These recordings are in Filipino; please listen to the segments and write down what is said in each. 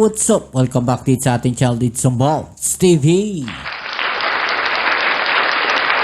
what's up? Welcome back dito sa ating channel dito sa Bolts TV.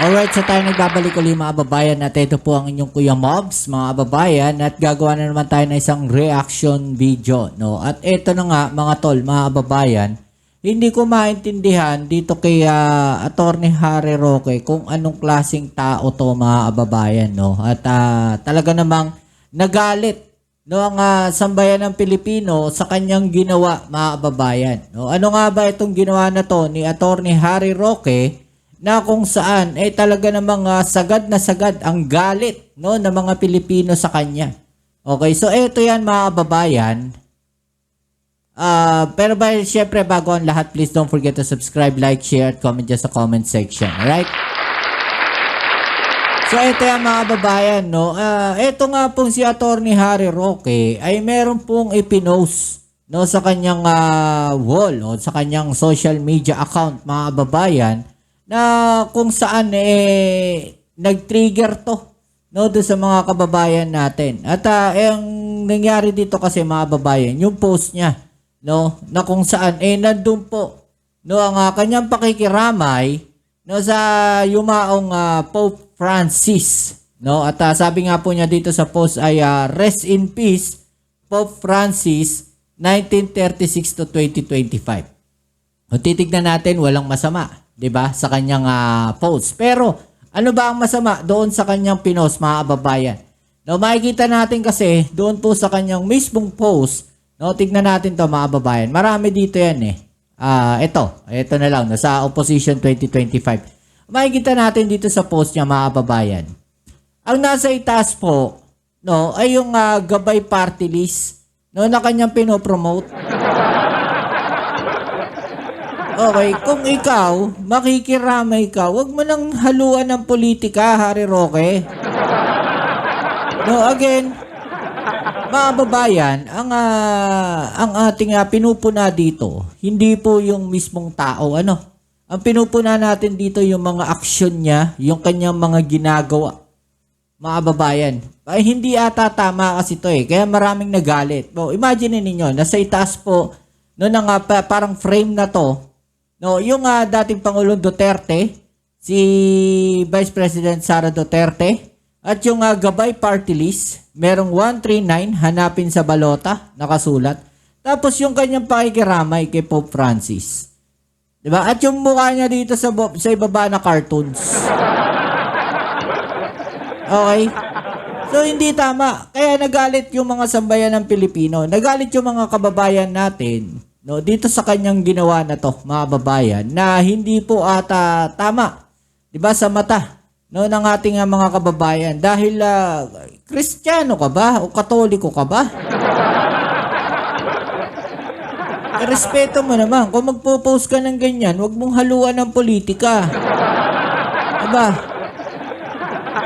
Alright, so tayo nagbabalik ulit mga kababayan at ito po ang inyong Kuya Mobs mga kababayan at gagawa na naman tayo ng isang reaction video, no? At ito na nga mga tol, mga kababayan, hindi ko maintindihan dito kay Attorney Harry Roque kung anong klaseng tao to mga kababayan, no? At talaga namang nagalit no ang sambayan ng Pilipino sa kanyang ginawa mga kababayan. No, ano nga ba itong ginawa na to ni Attorney Harry Roque na kung saan talaga namang sagad na sagad ang galit no ng mga Pilipino sa kanya. Okay, so ito yan mga kababayan. Pero syempre bago ang lahat, please don't forget to subscribe, like, share, at comment dyan sa comment section. Alright? So ito yan mga kababayan, no? Ito nga pong si Attorney Harry Roque ay meron pong ipinost no, sa kanyang wall o sa kanyang social media account mga kababayan na kung saan nag-trigger to no, doon sa mga kababayan natin. At ang nangyari dito kasi mga kababayan, yung post niya no, na kung saan nandun po no, ang kanyang pakikiramay no, sa yumaong Pope Francis, no? At sabi nga po niya dito sa post ay rest in peace Pope Francis 1936 to 2025. Kung titignan natin, walang masama, 'di ba, sa kanyang post. Pero ano ba ang masama doon sa kanyang pinost mga kababayan? No, makikita natin kasi doon po sa kanyang mismong post, no, tignan natin 'to mga kababayan. Marami dito 'yan ito na lang, sa Opposition 2025. Makikita natin dito sa post niya mga kababayan. Ang nasa itaas po, no, ay yung gabay party list, no, na kanyang pinopromote. Okay, kung ikaw, makikiramay ka, wag mo nang haluan ng politika, Harry Roque. No, again, mga kababayan, ang ating pinupuna dito, hindi po yung mismong tao, ang pinupuna natin dito yung mga aksyon niya, yung kanyang mga ginagawa. Mga kababayan, ay hindi ata tama kasi ito kaya maraming nagalit. No, imagine ninyo, nasa itaas po, no, parang frame na to, no, yung dating Pangulong Duterte, si Vice President Sara Duterte, at yung gabay party list, merong 139, hanapin sa balota, nakasulat. Tapos yung kanyang pakikiramay kay Pope Francis. Diba? At yung mukha niya dito sa ibaba na cartoons. Okay? So, hindi tama. Kaya nagalit yung mga sambayan ng Pilipino. Nagalit yung mga kababayan natin, no, dito sa kanyang ginawa na to, mga kababayan, na hindi po ata tama. Diba? Sa mata, no, ng ating mga kababayan. Dahil, Kristiyano ka ba? O Katoliko ka ba? Respeto mo naman. Kung magpo-post ka ng ganyan, huwag mong haluan ng politika. Diba?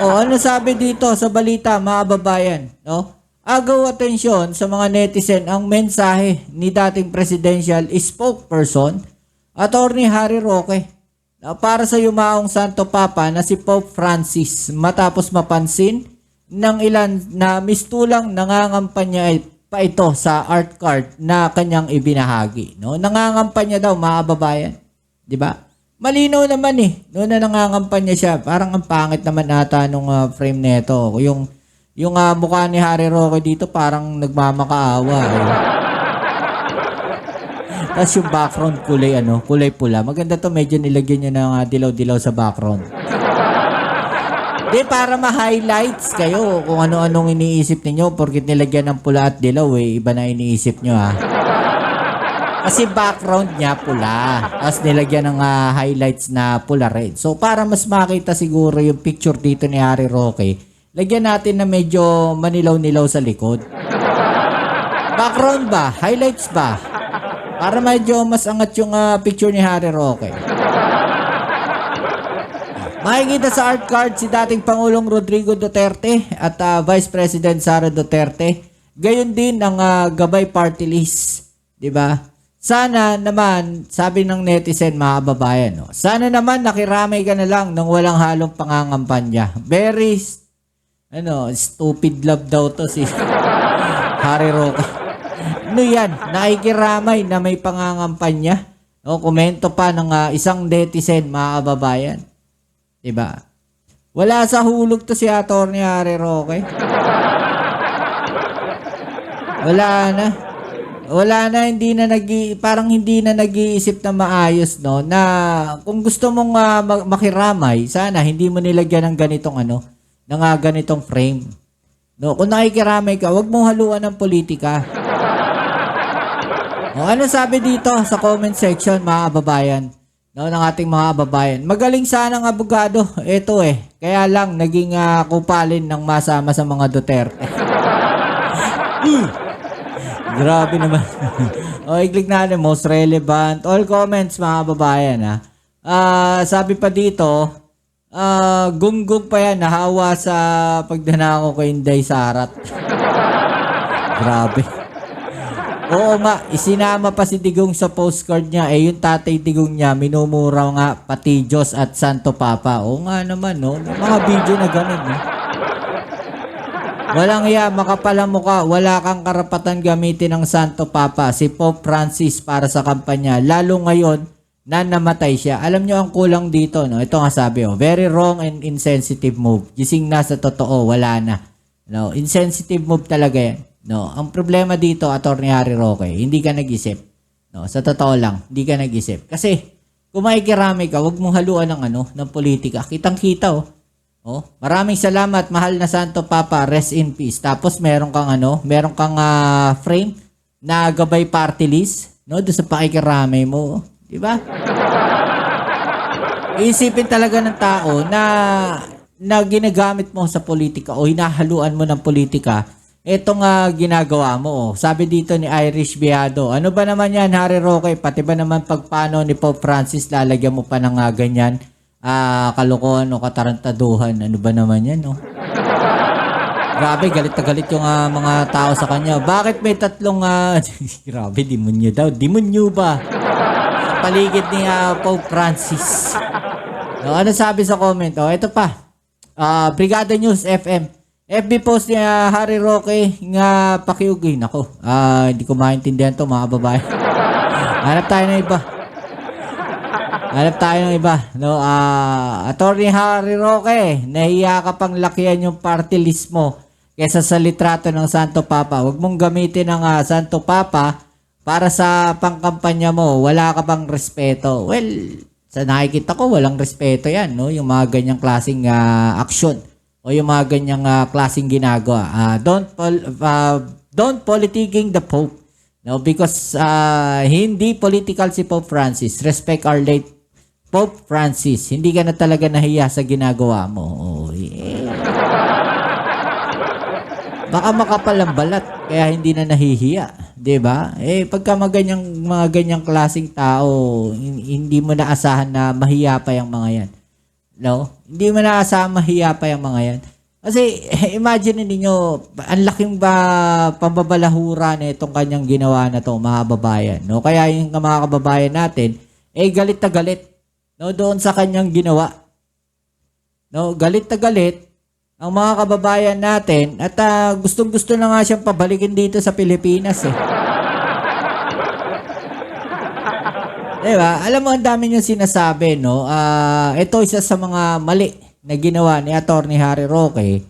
O, ano sabi dito sa balita, mga kababayan? No? Agaw atensyon sa mga netizen ang mensahe ni dating presidential spokesperson, Attorney Harry Roque, para sa yumaong Santo Papa na si Pope Francis matapos mapansin ng ilan na mistulang nangangampanya pa ito sa art card na kanyang ibinahagi, no? Nangangampanya daw mga kababayan, 'di ba? Malinaw naman no, na nangangampanya siya. Parang ang pangit naman ata nung frame nito. Yung mukha ni Harry Roque dito parang nagmamakaawa. Tapos yung background kulay pula. Maganda to, medyo nilagyan niya ng dilaw-dilaw sa background. Di, para ma-highlights kayo kung ano-anong iniisip ninyo porkit nilagyan ng pula at dilaw iba na iniisip nyo Kasi background niya pula. Tapos nilagyan ng highlights na pula red. So para mas makita siguro yung picture dito ni Harry Roque, lagyan natin na medyo manilaw-nilaw sa likod. Background ba? Highlights ba? Para medyo mas angat yung picture ni Harry Roque. Makikita sa art card si dating Pangulong Rodrigo Duterte at Vice President Sara Duterte. Gayon din ang gabay party list. Diba? Sana naman, sabi ng netizen mga kababayan, no? Sana naman nakiramay ka na lang nang walang halong pangangampanya. Very, stupid love daw to si Harry Roque. Ano yan? Nakikiramay na may pangangampanya. O, komento pa ng isang netizen, mga kababayan. Diba? Wala sa hulog to si Atty. Harry Roque. Wala na. Wala na, parang hindi na nag-iisip na maayos, no? Na kung gusto mong makiramay, sana hindi mo nilagyan ng ganitong ng ganitong frame. No, kung nakikiramay ka, wag mong haluan ng politika. O, ano sabi dito sa comment section, mga kababayan? No, ng ating mga kababayan. Magaling sana ng abogado. Ito kaya lang naging kupalin ng masama sa mga Duterte. Grabe naman. O, i-click natin most relevant. All comments, mga kababayan, sabi pa dito, gunggong pa yan, nahawa sa pagdanako kay Inday Sarat. Grabe. Oo nga, isinama pa si Digong sa postcard niya. Yung tatay Digong niya, minumura nga pati Diyos at Santo Papa. Oo nga naman, no? Mga video na ganun, no? Walang makapal ang mukha, wala kang karapatan gamitin ng Santo Papa, si Pope Francis para sa kampanya, lalo ngayon na namatay siya. Alam nyo ang kulang dito, no? Ito nga sabi, very wrong and insensitive move. Gising na sa totoo, wala na. No, insensitive move talaga yan. No, ang problema dito, Atty. Harry Roque, hindi ka nag-isip. No, sa totoo lang, hindi ka nag-isip. Kasi kung makikirami ka, wag mong haluan ng politika. Kitang-kita, maraming salamat, mahal na Santo Papa, rest in peace. Tapos meron kang frame na gabay party list, no, doon sa pakikirami mo, di ba? Isipin talaga ng tao na ginagamit mo sa politika o hinahaluan mo ng politika itong ginagawa mo. Sabi dito ni Irish Biado, ano ba naman yan, Harry Roque? Pati ba naman pagpano ni Pope Francis lalagyan mo pa ng ganyan kalokohan o katarantaduhan? Ano ba naman yan, no? Grabe, galit na galit yung mga tao sa kanya. Bakit may tatlong grabe, demonyo daw. Demonyo ba? Sa paligid ni Pope Francis. No, ano sabi sa comment? Ito pa. Brigada News FM. FB post ni Harry Roque nga pakiugay. Nako, hindi ko maintindihan to, mga babae. Hanap tayo ng iba. No, Atty. Harry Roque, nahiya ka pang lakihan yung party list mo kesa sa litrato ng Santo Papa. Huwag mong gamitin ang Santo Papa para sa pangkampanya mo. Wala ka bang respeto? Well, sa nakikita ko, walang respeto yan, no? Yung mga ganyang klaseng aksyon o yung mga ganyang klaseng ginagawa. Don't politicking the Pope. No, because hindi political si Pope Francis. Respect our late Pope Francis. Hindi ka na talaga nahiya sa ginagawa mo. Baka makapal ang balat kaya hindi na nahihiya, 'di ba? Pagka mga ganyang klaseng tao, hindi mo naasahan na mahiya pa yung mga 'yan. No? Hindi mo naasahan mahiya pa yung mga 'yan. Kasi imagine niyo, ang laking pambabalahura na itong kanyang ginawa na 'to, mga kababayan, no? Kaya yung mga kababayan natin, galit na galit, no, doon sa kanyang ginawa. No, galit na galit ang mga kababayan natin at gustong-gusto na nga siyang pabalikin dito sa Pilipinas Diba? Alam mo, ang dami niyang sinasabi, no? Ito isa sa mga mali na ginawa ni Atty. Harry Roque,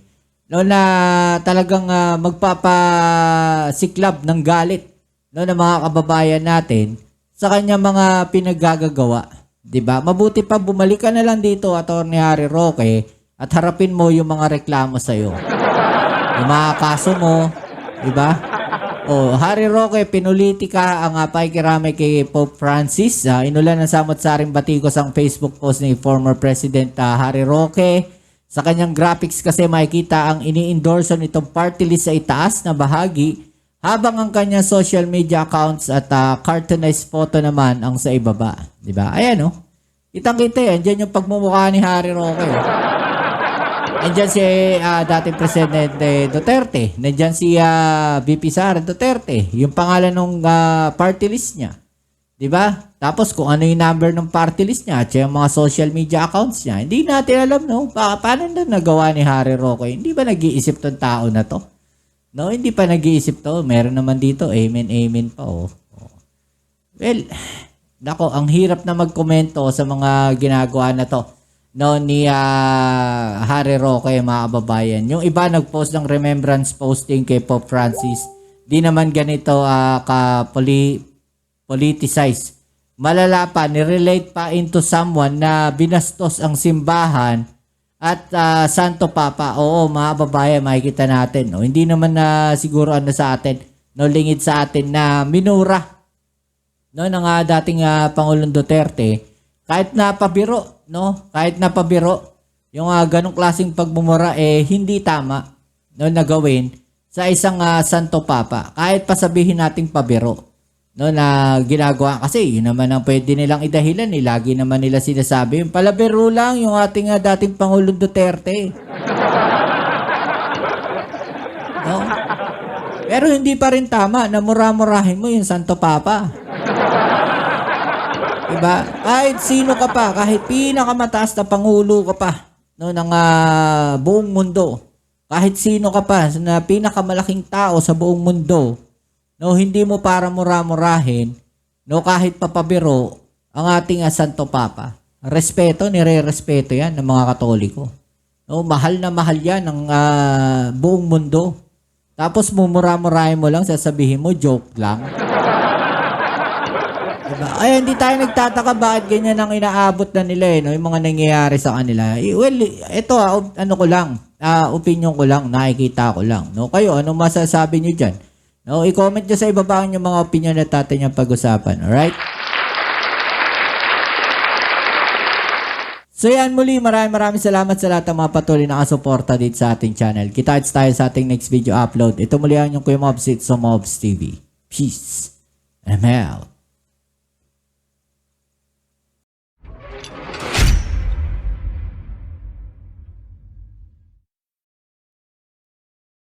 no, na talagang magpapasiklab ng galit, no, ng mga kababayan natin sa kanyang mga pinaggagawa. Diba? Mabuti pa bumalik ka na lang dito, Atty. Harry Roque, at harapin mo yung mga reklamo sa'yo. Yung mga kaso mo, diba? Harry Roque, pinulitika ang pakikiramay kay Pope Francis. Inulan ng samot-saring batikos ang Facebook post ni former President Harry Roque. Sa kanyang graphics kasi makikita ang ini-endorse nitong party list sa itaas na bahagi, habang ang kanyang social media accounts at cartoonized photo naman ang sa ibaba. Diba? Ayan, kitang-kita yan. Diyan yung pagmumukha ni Harry Roque. Nandiyan si dating Presidente Duterte. Nandiyan si VP Sara Duterte. Yung pangalan ng party list niya. Diba? Tapos kung ano yung number ng party list niya at yung mga social media accounts niya, hindi natin alam, no? Paano na nagawa ni Harry Roque? Hindi ba nag-iisip tong tao na to? No, hindi pa nag-iisip to. Meron naman dito, amen, amen pa, oh. Well, nako, ang hirap na magkomento sa mga ginagawa na to, no, ni Harry Roque, mga kababayan. Yung iba nag-post ng remembrance posting kay Pope Francis. Di naman ganito politicize. Malala pa, nirelate pa into someone na binastos ang simbahan at Santo Papa. Oo, mga babae, makikita natin. No? Hindi naman na siguro sa atin, no, lingid sa atin na minura, no, ng dating Pangulong Duterte. Kahit napabiro, no? Kahit napabiro, yung ganong klaseng pagmumura hindi tama, no, na gawin sa isang Santo Papa. Kahit pasabihin nating pabiro, no, na ginagawa, kasi yun naman ang pwede nilang idahilan, lagi naman nila sinasabi yung palabiro lang yung ating dating Pangulong Duterte, no? Pero hindi pa rin tama na mura-murahin mo yung Santo Papa, diba? Kahit sino ka pa, kahit pinakamataas na pangulo ka pa, no, ng buong mundo, kahit sino ka pa na pinakamalaking tao sa buong mundo, no, hindi mo para mura-murahin, no, kahit papabiro ang ating Santo Papa. Respeto, nire-respeto yan ng mga Katoliko. No, mahal na mahal yan ng buong mundo. Tapos mumura-murahin mo lang, sasabihin mo, joke lang. Diba? Ay, hindi tayo nagtataka bakit ganyan ang inaabot na nila, no, yung mga nangyayari sa kanila. Well, ito ko lang, opinion ko lang, nakikita ko lang. No? Kayo, anong masasabi nyo dyan? No, i-comment nyo sa ibaba yung mga opinion na natin yung pag-usapan. Alright? So yan, muli, maraming salamat sa lahat ng mga patuloy na kasuporta dito sa ating channel. Kita-kits tayo sa ating next video upload. Ito muli ang yung Kuya Mobs sa Mobs TV. Peace. I'm out.